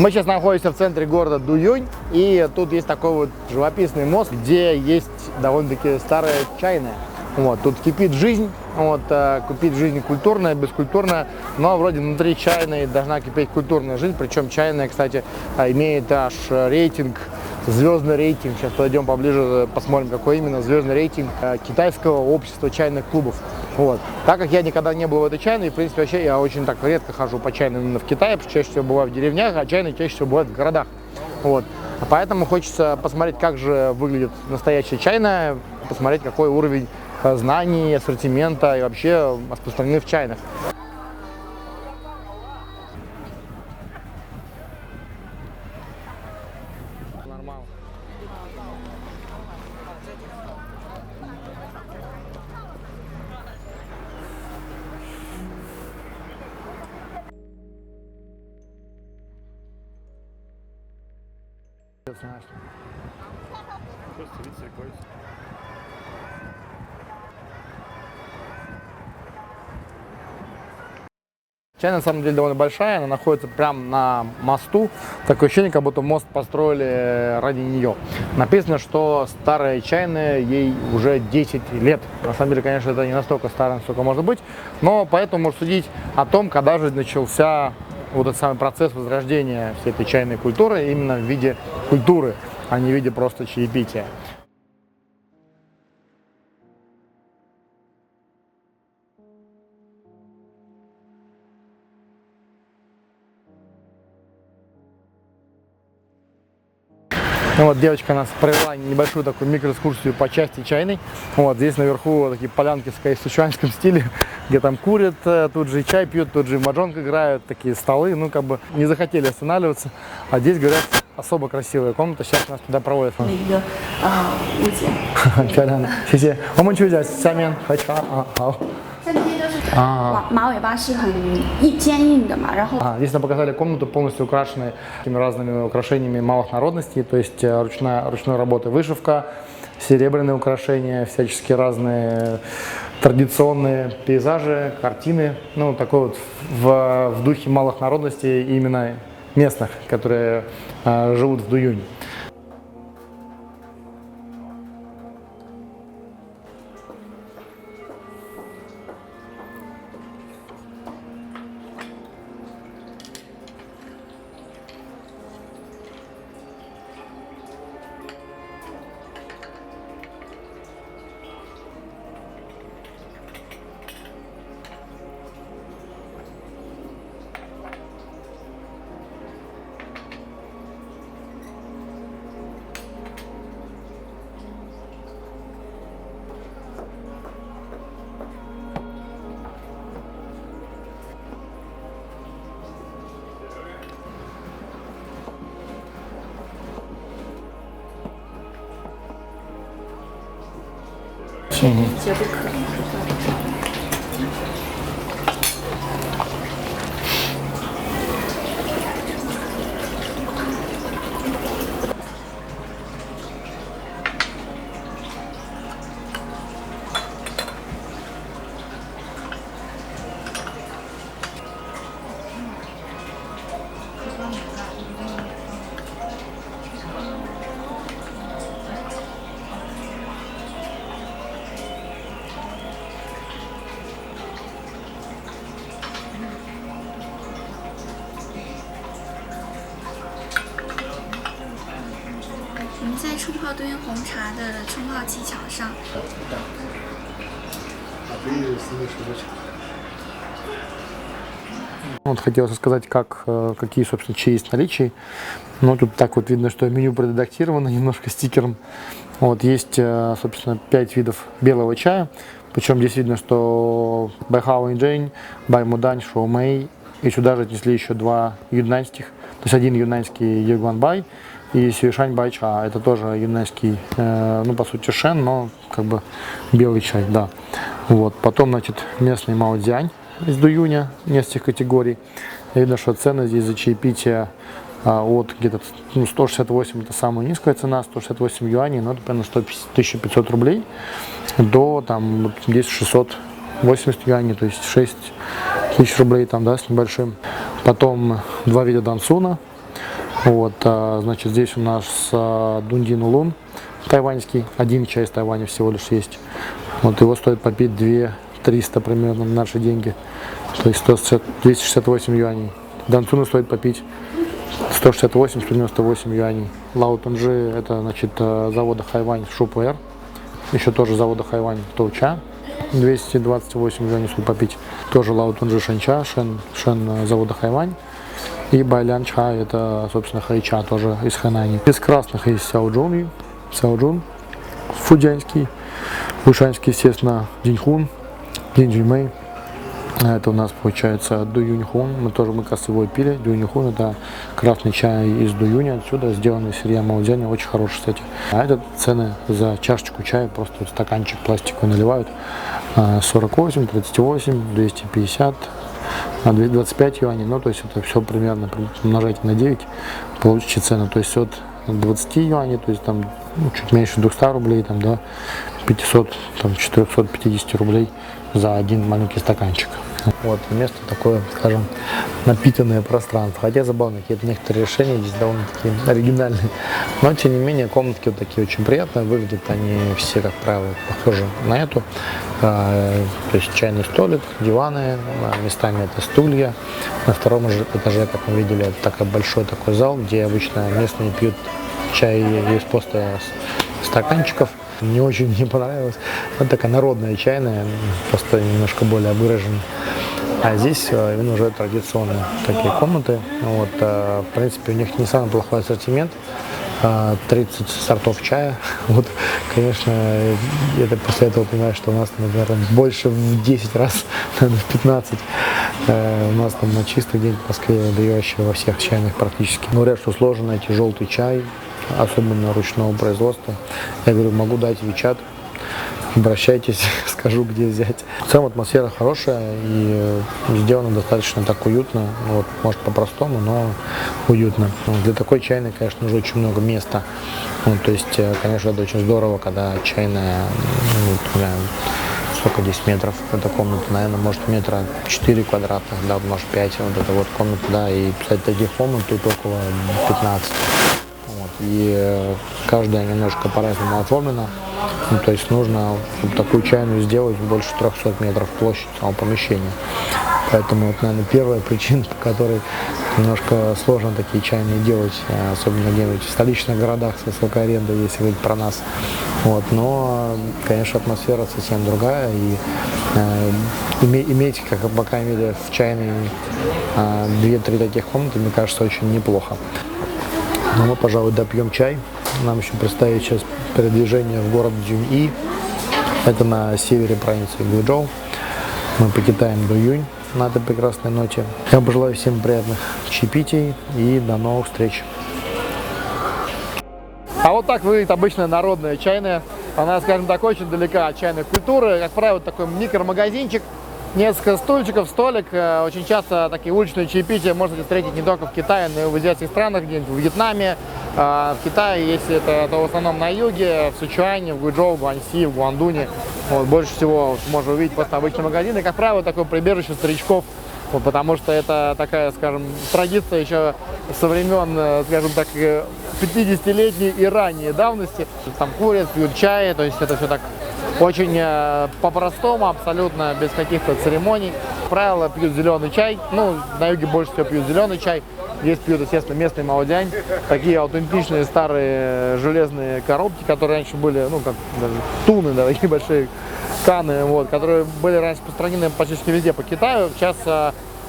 Мы сейчас находимся в центре города Дуюнь, и тут есть такой вот живописный мост, где есть довольно-таки старая чайная. Вот, тут кипит жизнь, кипит жизнь культурная, бескультурная, но вроде внутри чайной должна кипеть культурная жизнь, причем чайная, кстати, имеет аж рейтинг, звездный рейтинг, сейчас подойдем поближе, посмотрим, какой именно звездный рейтинг китайского общества чайных клубов. Вот. Так как я никогда не был в этой чайной, в принципе, вообще я очень так редко хожу по чайным именно в Китае, потому что чаще всего бываю в деревнях, а чайные чаще всего бывают в городах. Вот. Поэтому хочется посмотреть, как же выглядит настоящая чайная, посмотреть, какой уровень знаний, ассортимента и вообще распространены в чайных. Нормально. Чайная на самом деле довольно большая, она находится прямо на мосту. Такое ощущение, как будто мост построили ради нее. Написано, что старая чайная, ей уже 10 лет. На самом деле, конечно, это не настолько старая, насколько может быть, но поэтому можно судить о том, когда же начался вот этот самый процесс возрождения всей этой чайной культуры именно в виде культуры, а не в виде просто чаепития. Ну вот девочка нас провела небольшую такую микроэкскурсию по части чайной. Вот здесь наверху такие полянки в сычуанском стиле, где там курят, тут же и чай пьют, тут же и маджонг играют, такие столы, ну как бы не захотели останавливаться. А здесь, говорят, особо красивая комната, сейчас нас туда проводят. Здесь нам показали комнату, полностью украшенной такими разными украшениями малых народностей, то есть ручной работы вышивка, серебряные украшения, всяческие разные традиционные пейзажи, картины, ну такой вот в духе малых народностей, именно местных, которые живут в Дуюне.冲泡兑红茶的冲泡技巧上。Вот хотелось сказать, какие, собственно, чаи есть в наличии. Но тут так вот видно, что меню предредактировано немножко стикером. Вот есть, собственно, 5 видов белого чая. Причем здесь видно, что Байхао Инджень, Баймудань, Шоумэй. И сюда же отнесли еще 2 юннаньских. То есть один юннаньский Югуанбай и Сюишань Байча. Это тоже юннаньский, ну, по сути, шен, но как бы белый чай, да. Вот. Потом, значит, местный Маодзянь из Дуюня, нескольких категорий. Видно, что цены здесь за чаепитие от где-то 168, это самая низкая цена, 168 юаней, но это примерно 1500 рублей, до там здесь 680 юаней, то есть 6 тысяч рублей там, да, с небольшим. Потом 2 вида дансуна, Вот, значит, здесь у нас Дундин Улун тайваньский, один чай из Тайваня всего лишь есть. Вот его стоит попить 2300 примерно на наши деньги, то есть 268 юаней. Данцуну стоит попить 168-198 юаней. Лао Тунжи, это, значит, завода Хайвань Шупэр, еще тоже завода Хайвань Тоуча, 228 юаней стоит попить. Тоже Лао Тунжи Шэнча, Шэн завода Хайвань. И Байлян Ча, это, собственно, Хайча, тоже из Хэнани. Из красных есть Сяоджун, фудянский, ушанский, естественно, Диньхун, Диньжимэй. Это у нас получается Дуюньхун, мы как раз его пили. Дуюньхун — это красный чай из Дуюня, отсюда сделанный сырья Маодзяня, очень хороший, кстати. А это цены за чашечку чая, просто вот стаканчик пластиковый наливают. 48, 38, 250, 25 юаней, ну то есть это все примерно умножайте на 9, получите цену, то есть от 20 юаней, то есть там чуть меньше 200 рублей, там до 500, там 450 рублей за один маленький стаканчик. Вот место такое, скажем, напитанное пространство. Хотя забавно, какие-то некоторые решения здесь довольно-таки оригинальные. Но, тем не менее, комнатки вот такие очень приятные. Выглядят они все, как правило, похожи на эту. То есть чайный столик, диваны, местами это стулья. На втором этаже, как мы видели, это такой большой такой зал, где обычно местные пьют чай из просто стаканчиков. Мне очень не понравилось. Вот такая народная чайная, просто немножко более выраженная. А здесь именно уже традиционные такие комнаты. Вот, в принципе, у них не самый плохой ассортимент. 30 сортов чая. Вот, конечно, я после этого понимаю, что у нас, наверное, больше в 10 раз, наверное, в 15. У нас там на чистый день в Москве дающие во всех чайных практически. Говорят, что сложно найти желтый чай, особенно ручного производства. Я говорю, могу дать WeChat, обращайтесь, скажу, где взять. В целом атмосфера хорошая и сделано достаточно так уютно, вот, может по-простому, но уютно. Для такой чайной, конечно, уже очень много места. То есть, конечно, это очень здорово, когда чайная, сколько здесь метров, эта комната, наверное, может метра 4 квадратных, да, может 5, вот эта вот комната, да, и, кстати, таких комнат тут около 15. И каждая немножко по-разному оформлена. То есть нужно, чтобы такую чайную сделать, больше 300 метров площадь самого помещения. Поэтому это, наверное, первая причина, по которой немножко сложно такие чайные делать, особенно где-нибудь в столичных городах с высокой арендой, если говорить про нас. Вот. Но, конечно, атмосфера совсем другая. И иметь, как по крайней мере, в чайной 2-3 таких комнаты, мне кажется, очень неплохо. Но мы, пожалуй, допьем чай. Нам еще предстоит сейчас передвижение в город Цзюньи. Это на севере провинции Гуйчжоу. Мы покидаем Дуюнь на этой прекрасной ноте. Я пожелаю всем приятных чаепитий и до новых встреч. А вот так выглядит обычная народная чайная. Она, скажем так, очень далека от чайной культуры. Как правило, такой микромагазинчик. Несколько стульчиков, столик. Очень часто такие уличные чаепития можно встретить не только в Китае, но и в азиатских странах, где-нибудь в Вьетнаме. В Китае, если это, то в основном на юге, в Сычуане, в Гуйчжоу, в Гуаньси, в Гуандуне. Вот, больше всего можно увидеть просто обычные магазины. И, как правило, такое прибежище старичков, вот, потому что это такая, скажем, традиция еще со времен, скажем так, 50-летней и ранней давности. Там курят, пьют чай, то есть это все так очень по-простому, абсолютно без каких-то церемоний. Как правило, пьют зеленый чай. Ну, на юге больше всего пьют зеленый чай. Здесь пьют, естественно, местный маодзянь. Такие аутентичные старые железные коробки, которые раньше были, ну, как даже туны, да, такие большие каны, вот, которые были раньше распространены почти везде по Китаю. Сейчас,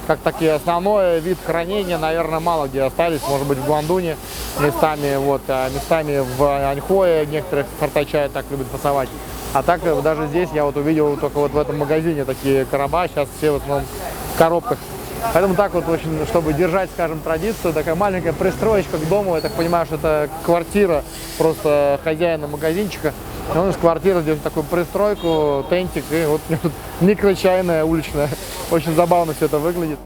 как такие основной вид хранения, наверное, мало где остались. Может быть, в Гуандуне местами, вот, местами в Аньхое некоторых сорта чая так любят фасовать. А так даже здесь я вот увидел только вот в этом магазине такие короба, сейчас все в основном в коробках. Поэтому так вот, очень, чтобы держать, скажем, традицию, такая маленькая пристроечка к дому, я так понимаю, что это квартира просто хозяина магазинчика. И он из квартиры делает такую пристройку, тентик, и вот микрочайная уличная. Очень забавно все это выглядит.